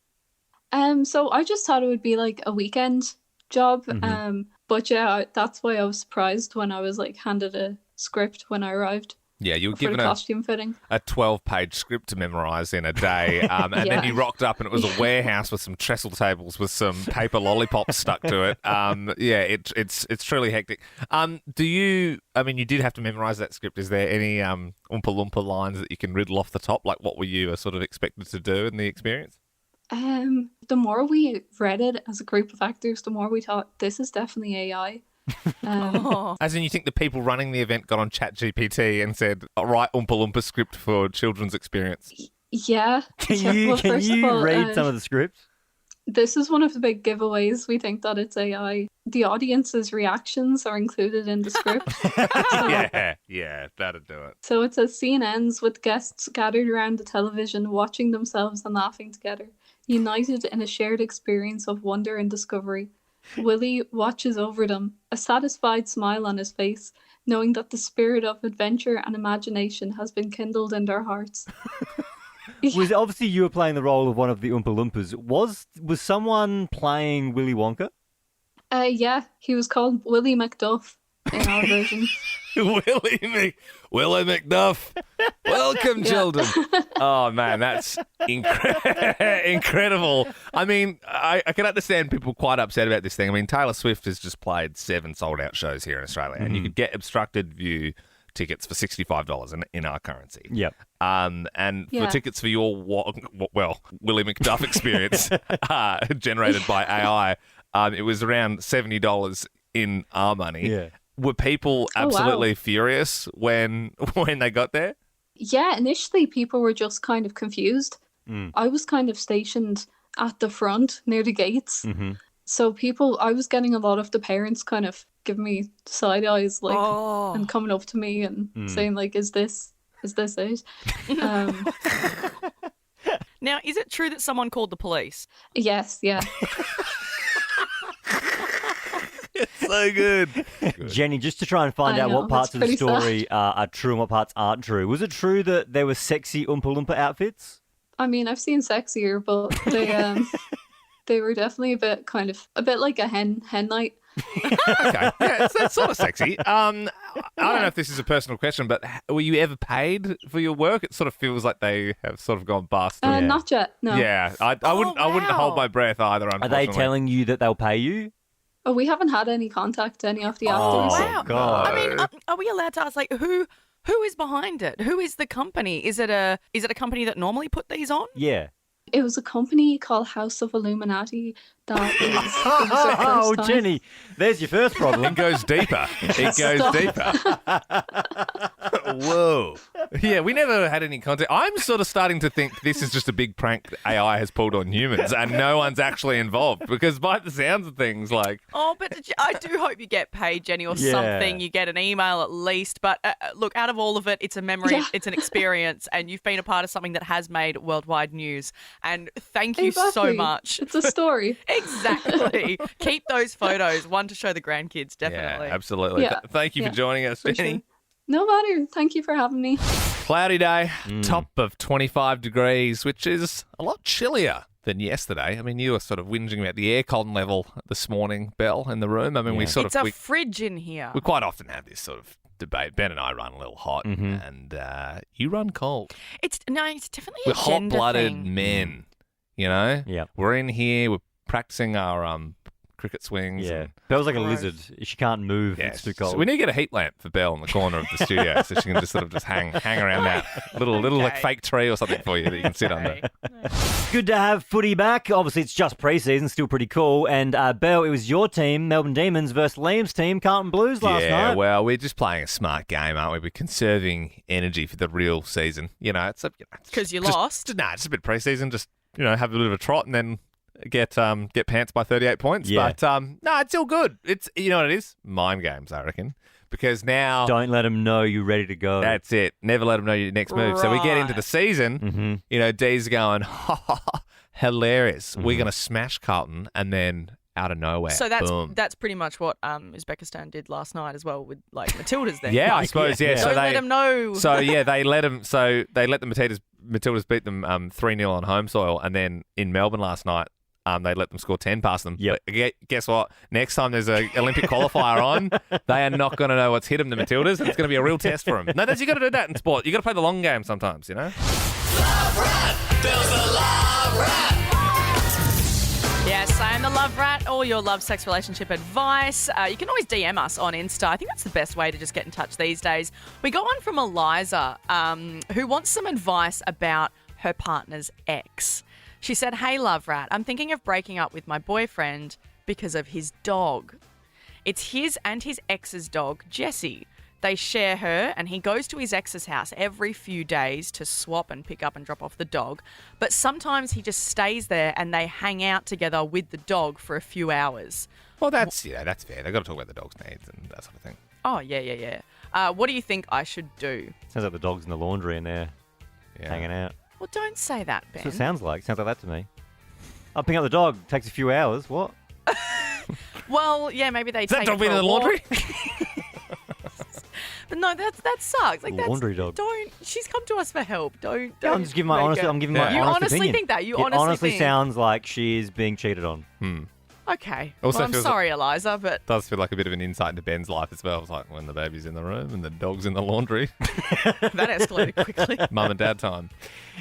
So I just thought it would be like a weekend job. Mhm. But yeah, that's why I was surprised when I was like handed a script when I arrived. Yeah, you were for given the costume fitting. a 12-page script to memorise in a day, and then Yeah. you rocked up and it was a warehouse with some trestle tables with some paper lollipops stuck to it. Yeah, it's truly hectic. Do you? I mean, you did have to memorise that script. Is there any Oompa Loompa lines that you can riddle off the top? Like, what were you sort of expected to do in the experience? The more we read it as a group of actors, the more we thought this is definitely AI. As in, you think the people running the event got on ChatGPT and said, "Write Oompa Loompa script for children's experience"? Yeah. Can Yeah, you well, can first of you all, read some of the scripts? This is one of the big giveaways. We think that it's AI. The audience's reactions are included in the script. Yeah, that'd do it. So it says, scene ends with guests gathered around the television, watching themselves and laughing together, united in a shared experience of wonder and discovery. Willie watches over them, a satisfied smile on his face, knowing that the spirit of adventure and imagination has been kindled in their hearts. Was obviously you were playing the role of one of the Oompa Loompas. Was someone playing Willy Wonka? Yeah, he was called Willie McDuff in our version. Willie McDuff. Welcome, children. Oh, man, that's incredible. I mean, I can understand people quite upset about this thing. I mean, Taylor Swift has just played 7 sold-out shows here in Australia, and you could get obstructed view tickets for $65 in our currency. Yep. And Yeah. for tickets for your, Willie McDuff experience generated by AI, it was around $70 in our money. Yeah. Were people Oh, wow. absolutely furious when they got there? Yeah, initially people were just kind of confused. I was kind of stationed at the front near the gates. Mm-hmm. So I was getting a lot of the parents kind of giving me side eyes, like, and coming up to me and saying, like, is this it? Now, is it true that someone called the police? Yes, yeah. So good. Jenny, just to try and find I out know, what parts it's of the pretty story are true and what parts aren't true, was it true that there were sexy Oompa Loompa outfits? I mean, I've seen sexier, but they were definitely a bit like a hen night. Okay, yeah, it's sort of sexy. I don't know if this is a personal question, but were you ever paid for your work? It sort of feels like they have sort of gone bust. Not yet, no. Yeah, I wouldn't hold my breath either. Are Unfortunately, they telling you that they'll pay you? Oh, we haven't had any contact, any of the actors. Wow. God. I mean, are we allowed to ask, like, who is behind it? Who is the company? Is it a company that normally put these on? Yeah. It was a company called House of Illuminati that it was their Oh, first time. Jenny, there's your first problem. It goes deeper. It goes Stop. deeper. Whoa. Yeah, we never had any contact. I'm sort of starting to think this is just a big prank that AI has pulled on humans and no one's actually involved because by the sounds of things, like... Oh, but I do hope you get paid, Jenny, or Yeah. something. You get an email at least. But look, out of all of it, it's a memory, Yeah. it's an experience, and you've been a part of something that has made worldwide news. And thank you so Exactly. much. It's a story. Exactly. Keep those photos. One to show the grandkids, definitely. Yeah, absolutely. Yeah. Thank you for Yeah, joining us, for Jenny. sure. No matter. Thank you for having me. Cloudy day, top of 25 degrees, which is a lot chillier than yesterday. I mean, you were sort of whinging about the aircon level this morning, Belle, in the room. I mean, we Yeah. sort It's of... a fridge in here. we quite often have this sort of debate. Ben and I run a little hot, and you run cold. It's definitely We're a gender hot-blooded thing. men, you know? Yep. We're in here, we're practicing our cricket swings. Yeah. and- Belle's like a Gross. lizard. She can't move. Yeah, It's too so cold. we need to get a heat lamp for Belle in the corner of the studio so she can just sort of just hang around that little like Okay. fake tree or something for you that you can sit under. Good to have footy back. Obviously, it's just pre-season, still pretty cool. And Belle, it was your team, Melbourne Demons, versus Liam's team, Carlton Blues, last Yeah, night. well, we're just playing a smart game, aren't we? We're conserving energy for the real season. You know, it's Because you just- lost. Nah, just a bit pre-season. Just have a bit of a trot and then get pants by 38 points. Yeah. But no, it's all good. It's what it is. Mind games, I reckon. Because now Don't let them know you're ready to go. that's it. Never let them know your next move. So we get into the Right. season. Mhm. Dees going, ha, ha, ha, hilarious. We're going to smash Carlton and then out of nowhere. So boom. that's pretty much what Uzbekistan did last night as well with like Matildas. Then Yeah, I Like, suppose. Yeah, so Don't they let them know. So yeah, they let them. So they let the Matildas beat them 3-0 on home soil, and then in Melbourne last night, they let them score 10 past them. Yep. But guess what? Next time there's a Olympic qualifier on, they are not going to know what's hit them, the Matildas. And it's going to be a real test for them. No, you got to do that in sport. You got to play the long game sometimes, you know. Love rat. Bill's the love rat. Yes, I am the love rat. All your love, sex, relationship advice. You can always DM us on Insta. I think that's the best way to just get in touch these days. We got one from Eliza, who wants some advice about her partner's ex. She said, "Hey, love rat, I'm thinking of breaking up with my boyfriend because of his dog. It's his and his ex's dog, Jessie. They share her, and he goes to his ex's house every few days to swap and pick up and drop off the dog. But sometimes he just stays there and they hang out together with the dog for a few hours." Well, that's fair. They've got to talk about the dog's needs and that sort of thing. Oh, yeah. What do you think I should do? Sounds like the dog's in the laundry and they're hanging out. Well, don't say that, Ben. That's what it sounds like. Sounds like that to me. I'll pick up the dog. Takes a few hours. What? Well, yeah, maybe they Is take that dog for been in a the walk. laundry? But no, that sucks. Like The that's laundry dog. Don't. She's come to us for help. Don't. Yeah, I'm just giving my make honest. it- I'm giving my You honest honestly opinion. think that? You It honestly think? sounds like she is being cheated on. Okay. Also Well, I'm feels- sorry, Eliza, but Does feel like a bit of an insight into Ben's life as well. It's like when the baby's in the room and the dog's in the laundry. that escalated quickly. Mum and dad time.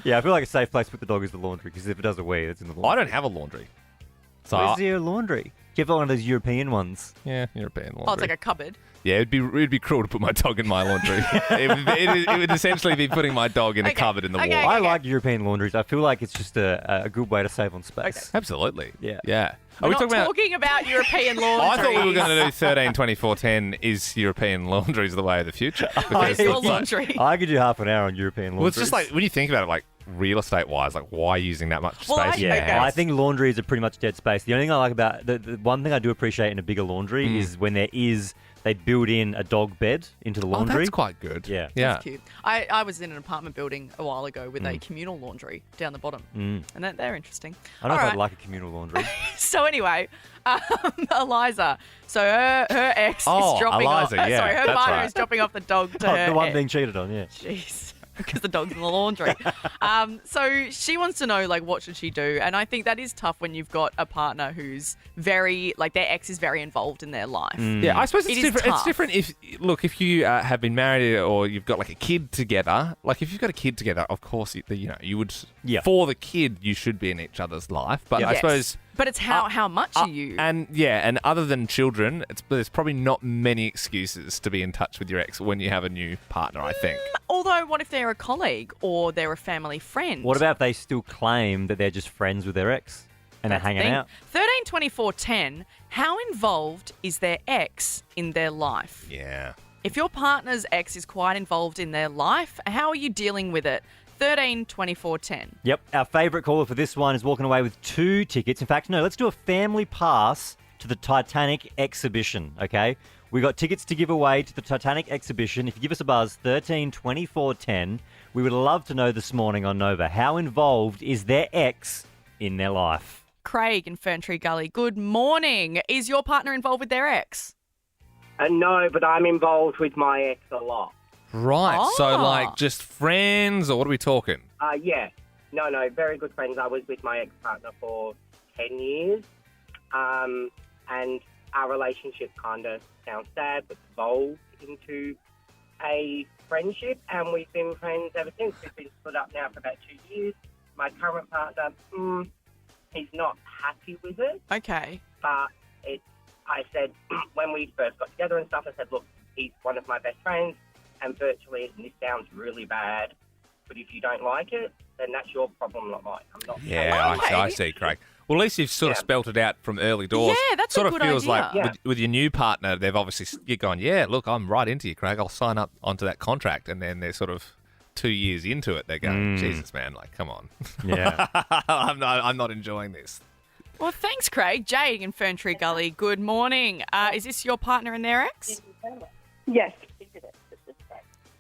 Yeah, I feel like a safe place to put the dog is the laundry because if it does a wee, it's in the laundry. I don't have a laundry. So Where's your laundry? Do you have one of those European ones? yeah, European laundry. Oh, it's like a cupboard. Yeah, it'd be cruel to put my dog in my laundry. it would essentially be putting my dog in a cupboard in the wall. I like European laundries. I feel like it's just a good way to save on space. Absolutely. Yeah. Yeah. We're not talking about European laundry. I thought we were going to do 13, 24, 10 is European laundries the way of the future. Because your it's like- laundry. I could do half an hour on European laundries. well, it's just like, when you think about it, like real estate wise, like why using that much Well, space in your Yeah, house? I think laundries are pretty much dead space. The only thing I like about the one thing I do appreciate in a bigger laundry is when they build in a dog bed into the laundry. Oh, that's quite good. Yeah. Yeah. That's cute. I was in an apartment building a while ago with a communal laundry down the bottom, and they're interesting. I don't know All if right. I'd like a communal laundry. So anyway, Eliza. So her ex Oh, is dropping Eliza, off. yeah, sorry, her that's partner right. is dropping off the dog to Oh, her the one ex. being cheated on, yeah. Jeez. Because the dog's in the laundry. So she wants to know, like, what should she do? And I think that is tough when you've got a partner who's very, like, their ex is very involved in their life. Yeah, I suppose It it's is different. It's tough. different if you have been married or you've got like a kid together. Like if you've got a kid together, of course you would for the kid you should be in each other's life. But I Yes. suppose. But it's how much are you? And other than children, there's probably not many excuses to be in touch with your ex when you have a new partner, I think. Although, what if they're a colleague or they're a family friend? What about if they still claim that they're just friends with their ex and they're hanging out? 13, 24, 10. How involved is their ex in their life? Yeah. If your partner's ex is quite involved in their life, how are you dealing with it? 13, 24, 10. Yep, our favourite caller for this one is walking away with 2 tickets. In fact, no, let's do a family pass to the Titanic exhibition, okay? We got tickets to give away to the Titanic exhibition. If you give us a buzz, 13 24 10, we would love to know this morning on Nova, how involved is their ex in their life? Craig in Ferntree Gully, good morning. Is your partner involved with their ex? No, but I'm involved with my ex a lot. Right. So Oh. like just friends, or what are we talking? Yeah. No, very good friends. I was with my ex-partner for 10 years. And our relationship kind of sounds sad, but evolved into a friendship. And we've been friends ever since. We've been split up now for about 2 years. My current partner, he's not happy with it. Okay. But I said, when we first got together and stuff, I said, look, he's one of my best friends. And virtually, and this sounds really bad, but if you don't like it, then that's your problem, not mine. I'm not. Yeah, I see, Craig. Well, at least you've sort of spelt it out from early doors. Yeah, that's a sort of good feels idea. like with your new partner, they've obviously you're going, yeah, look, I'm right into you, Craig. I'll sign up onto that contract, and then they're sort of 2 years into it. They're going, Jesus, man, like, come on. Yeah, I'm not enjoying this. Well, thanks, Craig. Jay in Ferntree Gully, good morning. Is this your partner and their ex? Yes.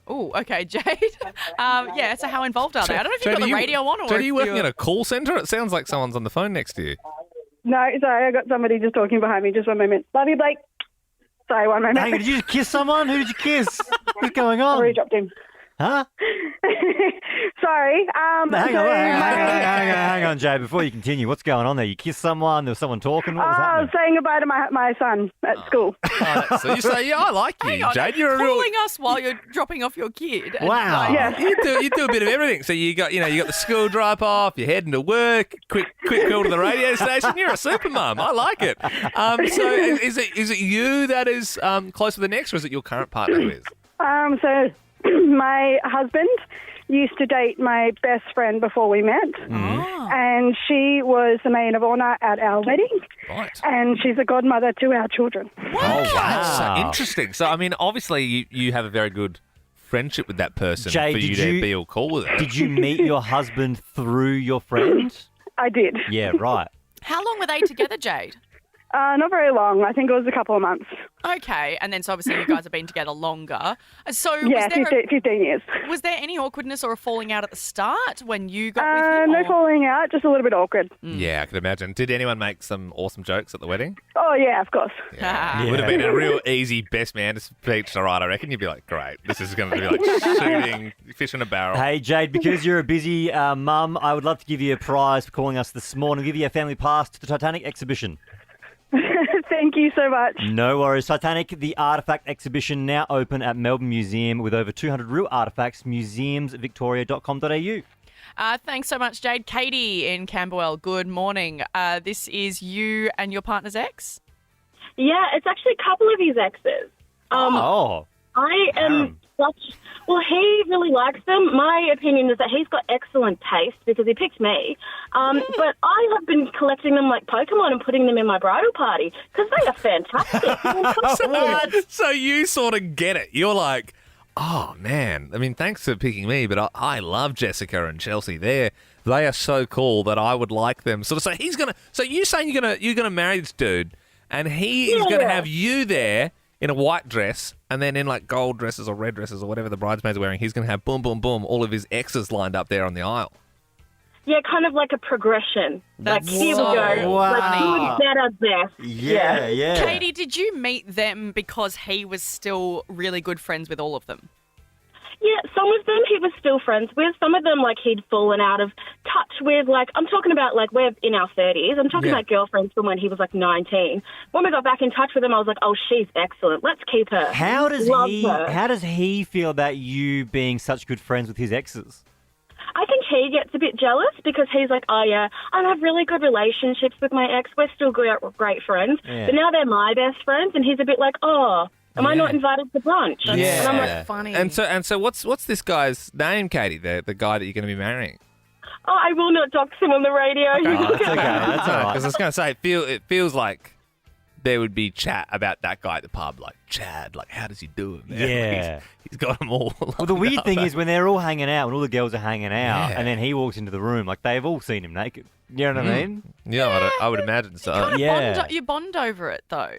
Oh, okay, Jade. Yeah, so how involved are they? I don't know if you've got the radio on or Jade, are if you working you're... at a call centre? It sounds like someone's on the phone next to you. No, sorry, I got somebody just talking behind me. Just one moment. Love you, Blake. Sorry, one moment. Hang on, did you just kiss someone? Who did you kiss? What's going on? I already dropped him. Huh? Sorry. Hang on, Jay. Before you continue, what's going on there? You kissed someone? There was someone talking? What was I happening? was saying goodbye to my son at school. So you say, yeah, I like you, Hang on, Jade. You're a real... calling us while you're dropping off your kid. and, Wow. like, Yeah. You do a bit of everything. So you got the school drop off, you're heading to work, quick call to the radio station. You're a super mum. I like it. So is it you that is close to the next, or is it your current partner who is? So my husband used to date my best friend before we met, and she was the maid of honour at our wedding, Right. and she's a godmother to our children. Oh, wow. So interesting. So, I mean, obviously you have a very good friendship with that person Jay, for you to be all cool with it. Did you meet your husband through your friend? I did. Yeah, right. How long were they together, Jade? Not very long. I think it was a couple of months. Okay, and then so obviously you guys have been together longer. So Yeah, was there 15 years. was there any awkwardness or a falling out at the start when you got with him? No or- falling out, just a little bit awkward. Yeah, I could imagine. Did anyone make some awesome jokes at the wedding? Oh, yeah, of course. It would have been a real easy best man speech to write, I reckon. You'd be like, great, this is going to be like shooting fish in a barrel. Hey, Jade, because you're a busy mum, I would love to give you a prize for calling us this morning. Give you a family pass to the Titanic exhibition. Thank you so much. No worries. Titanic, the artefact exhibition, now open at Melbourne Museum with over 200 real artefacts. Museumsvictoria.com.au. Thanks so much, Jade. Katie in Camberwell, good morning. This is you and your partner's ex? Yeah, it's actually a couple of his exes. I am such... Well, he really likes them. My opinion is that he's got excellent taste because he picked me. But I have been collecting them like Pokemon and putting them in my bridal party because they are fantastic. So you sort of get it. You're like, oh, man. I mean, thanks for picking me, but I love Jessica and Chelsea. They are so cool that I would like them. So he's gonna. So you saying you're gonna marry this dude, and he is gonna have you there in a white dress, and then in like gold dresses or red dresses or whatever the bridesmaids are wearing, he's going to have boom, boom, boom, all of his exes lined up there on the aisle. Yeah, kind of like a progression. That's like, here we go. wow. Like, good, better, best. Yeah. Katie, did you meet them because he was still really good friends with all of them? Yeah, some of them he was still friends with. Some of them, like, he'd fallen out of touch with. Like, I'm talking about, like, we're in our 30s. I'm talking about girlfriends from when he was, like, 19. When we got back in touch with him, I was like, oh, she's excellent. Let's keep her. How does her. How does he feel about you being such good friends with his exes? I think he gets a bit jealous because he's like, oh, yeah, I have really good relationships with my ex. We're still great friends. Yeah. But now they're my best friends, and he's a bit like, oh... Am I not invited to brunch? Yeah. And I'm like, funny. And so what's this guy's name, Katie? The guy that you're going to be marrying? oh, I will not dox him on the radio. That's okay. That's all right. Because I was going to say, it feels like there would be chat about that guy at the pub, like, Chad, like, how does he do it, man? Yeah. Like, he's got them all. Well, the weird thing is when they're all hanging out, when all the girls are hanging out, Yeah. and then he walks into the room, like, they've all seen him naked. You know what I mean? Yeah, I would imagine so. Kind of you bond over it, though.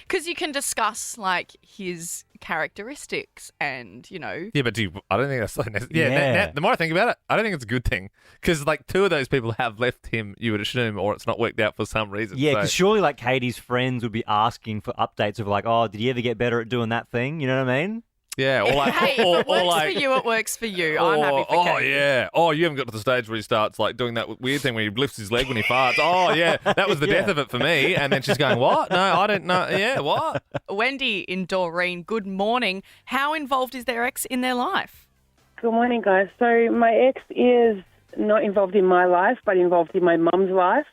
Because you can discuss, like, his characteristics and, you know... Yeah, but I don't think that's so necessary. Yeah. The more I think about it, I don't think it's a good thing. Because, like, two of those people have left him, you would assume, or it's not worked out for some reason. Yeah, so. because surely, like, Katie's friends would be asking for updates of, like, oh, did you ever get better at doing that thing? You know what I mean? Yeah, or like... Hey, if it works for you, it works for you. I'm happy for Katie. Yeah. Oh, you haven't got to the stage where he starts, like, doing that weird thing where he lifts his leg when he farts. Oh, yeah, that was the death of it for me. And then she's going, what? No, I didn't know. Yeah, what? Wendy in Doreen, good morning. How involved is their ex in their life? Good morning, guys. So my ex is not involved in my life, but involved in my mum's life.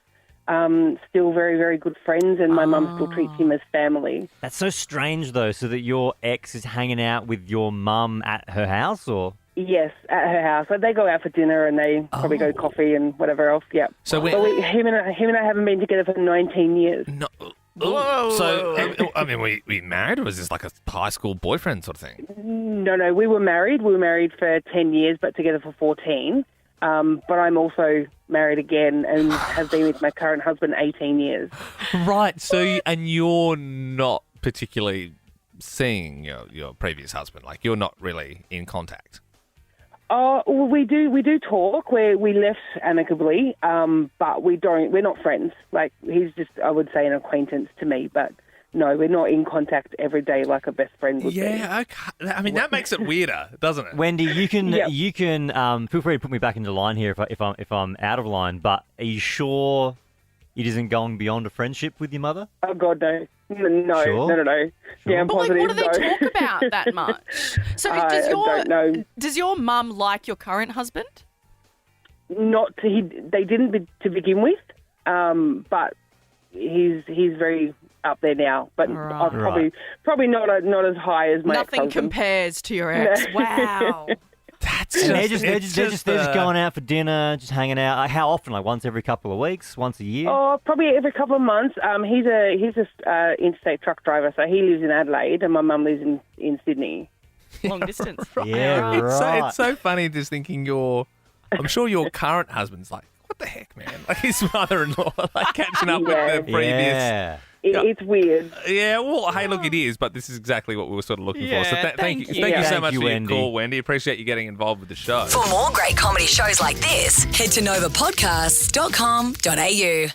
Still very, very good friends, and my mum still treats him as family. That's so strange, though, so that your ex is hanging out with your mum at her house, or...? Yes, at her house. Like, they go out for dinner and they probably go coffee and whatever else, yeah. So him and I haven't been together for 19 years. No. Whoa. So, I mean, we married, or was this like a high school boyfriend sort of thing? No, we were married. We were married for 10 years, but together for 14. But I'm also married again and have been with my current husband 18 years. Right. So, and you're not particularly seeing your previous husband? Like, you're not really in contact? Oh, well, we do talk. We left amicably, but we're not friends. Like, he's just, I would say, an acquaintance to me, but no, we're not in contact every day like a best friend would be. Yeah, okay. I mean, that makes it weirder, doesn't it? Wendy, you can feel free to put me back into line here if I'm out of line. But are you sure it isn't going beyond a friendship with your mother? Oh God, no. No, Sure? no. Yeah, I'm But like, positive. what do they no. talk about that much? So I don't know. does your mum like your current husband? They didn't to begin with, but he's very up there now. But I'm probably not as high as my Nothing ex-husband. compares to your ex. Wow. And they're just going out for dinner, just hanging out. Like, how often? Like once every couple of weeks, once a year? Oh, probably every couple of months. He's a interstate truck driver, so he lives in Adelaide, and my mum lives in Sydney. Long distance. Yeah, It's so funny just thinking I'm sure your current husband's like, what the heck, man? Like his mother-in-law, like catching up with the previous. Yeah. It's weird. Yeah, well, hey, look, it is, but this is exactly what we were sort of looking for. So thank you so Thank much you, for your Wendy. call, Wendy. Appreciate you getting involved with the show. For more great comedy shows like this, head to novapodcasts.com.au.